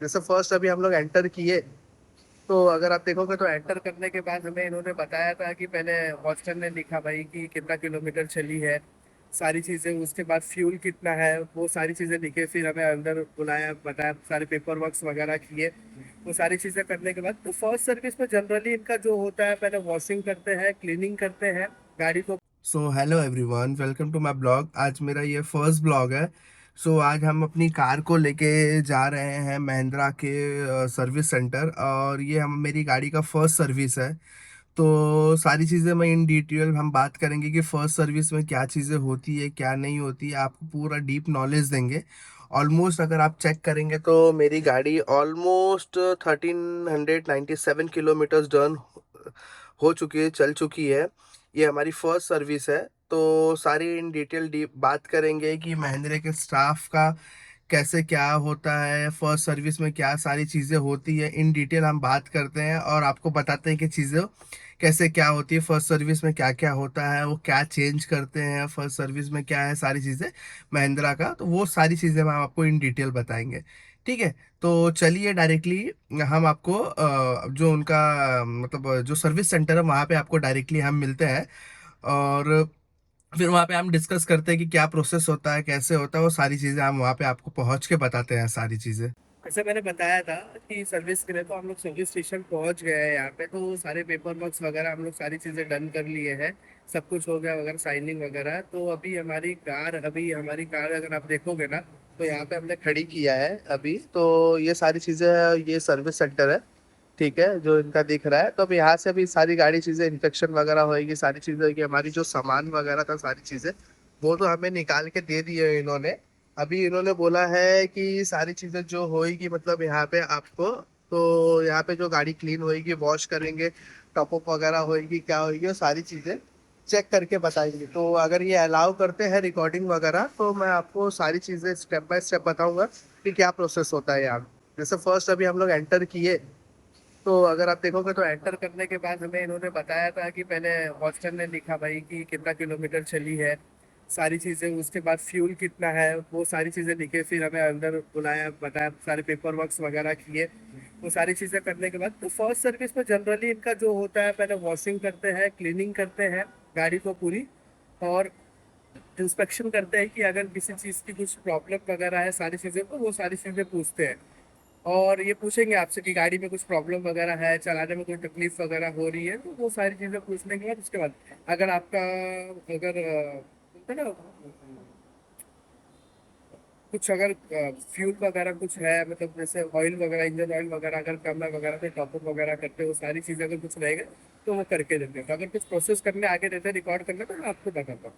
जैसे फर्स्ट अभी हम लोग एंटर किए, तो अगर आप देखोगे तो एंटर करने के बाद हमें इन्होंने बताया था कि पहले हॉस्टल ने लिखा भाई कि कितना किलोमीटर चली है, सारी चीज़ें। उसके बाद फ्यूल कितना है वो सारी चीज़ें लिखे, फिर हमें अंदर बुलाया, बताया, सारे पेपर वर्क्स वगैरह किए। वो सारी चीज़ें करने के बाद तो फर्स्ट सर्विस में जनरली इनका जो होता है, पहले वॉशिंग करते हैं, क्लीनिंग करते हैं गाड़ी को। So hello everyone, welcome to my blog. आज मेरा ये फर्स्ट ब्लॉग है। आज हम अपनी कार को लेके जा रहे हैं महिंद्रा के सर्विस सेंटर, और ये हम मेरी गाड़ी का फर्स्ट सर्विस है। तो सारी चीज़ें मैं इन डिटेल हम बात करेंगे कि फर्स्ट सर्विस में क्या चीज़ें होती है, क्या नहीं होती है, आपको पूरा डीप नॉलेज देंगे। ऑलमोस्ट अगर आप चेक करेंगे तो मेरी गाड़ी ऑलमोस्ट 1397 किलोमीटर्स डन हो चुकी है, चल चुकी है। ये हमारी फर्स्ट सर्विस है। तो सारी इन डिटेल डीप बात करेंगे कि महिंद्रा के स्टाफ का कैसे क्या होता है, फर्स्ट सर्विस में क्या सारी चीज़ें होती है, इन डिटेल हम बात करते हैं और आपको बताते हैं कि चीज़ें कैसे क्या होती है, फर्स्ट सर्विस में क्या क्या होता है, वो क्या चेंज करते हैं, फर्स्ट सर्विस में क्या है, सारी चीज़ें महिंद्रा का। तो वो सारी चीज़ें हम आपको इन डिटेल बताएंगे। ठीक है, तो चलिए डायरेक्टली हम आपको जो उनका मतलब जो सर्विस सेंटर है वहाँ पे आपको डायरेक्टली हम मिलते हैं, और फिर वहाँ पे हम डिस्कस करते हैं कि क्या प्रोसेस होता है, कैसे होता है, वो सारी चीज़ें हम वहाँ पे आपको पहुँच के बताते हैं सारी चीज़ें। जैसे मैंने बताया था कि सर्विस के लिए तो हम लोग सर्विस स्टेशन पहुंच गए हैं। यहाँ पे तो सारे पेपर वर्क्स वगैरह हम लोग सारी चीज़ें डन कर लिए हैं, सब कुछ हो गया वगैरह, साइनिंग वगैरह। तो अभी हमारी कार अगर आप देखोगे ना, तो यहाँ पे हमने खड़ी किया है अभी। तो ये सारी चीज़ें है, ये सर्विस सेंटर है। ठीक है, जो इनका दिख रहा है। तो अब यहाँ से अभी सारी गाड़ी चीजें इंस्पेक्शन वगैरह होएगी, सारी चीजें होगी। हमारी जो सामान वगैरह था, सारी चीजें वो तो हमें निकाल के दे दिए हैं इन्होंने। अभी इन्होंने बोला है कि सारी चीजें जो होएगी, मतलब यहाँ पे आपको, तो यहाँ पे जो गाड़ी क्लीन होएगी, वॉश करेंगे, टॉप अप वगैरह होएगी, क्या होएगी, वो सारी चीजें चेक करके बताएंगे। तो अगर ये अलाउ करते हैं रिकॉर्डिंग वगैरह, तो मैं आपको सारी चीजें स्टेप बाय स्टेप बताऊंगा कि क्या प्रोसेस होता है यहाँ। जैसे फर्स्ट अभी हम लोग एंटर किए, तो अगर आप देखोगे तो एंटर करने के बाद हमें इन्होंने बताया था कि पहले हॉस्टल ने लिखा भाई कि कितना किलोमीटर चली है, सारी चीज़ें। उसके बाद फ्यूल कितना है वो सारी चीज़ें लिखे, फिर हमें अंदर बुलाया, बताया, सारे पेपर वर्क्स वगैरह किए। वो सारी चीज़ें करने के बाद तो फर्स्ट सर्विस में जनरली इनका जो होता है, पहले वॉशिंग करते हैं, क्लीनिंग करते हैं गाड़ी को पूरी, और इंस्पेक्शन करते हैं कि अगर किसी चीज़ की कुछ प्रॉब्लम वगैरह है, सारी चीज़ें, तो वो सारी चीज़ें पूछते हैं। और ये पूछेंगे आपसे कि गाड़ी में कुछ प्रॉब्लम वगैरह है, चलाने में कोई तकलीफ वगैरह हो रही है, तो वो सारी चीज़ें पूछने के बाद उसके बाद अगर आपका अगर बोलते हैं ना, कुछ अगर फ्यूल वगैरह कुछ है, मतलब जैसे ऑयल वगैरह, इंजन ऑयल वगैरह अगर कम है वगैरह, तो टॉपअप वगैरह करते हो, वो सारी चीज़ें अगर कुछ रहेगा तो वो करके देते हैं। तो अगर कुछ प्रोसेस करने आगे देते हैं, रिकॉर्ड करने, तो मैं आपको बताता हूँ।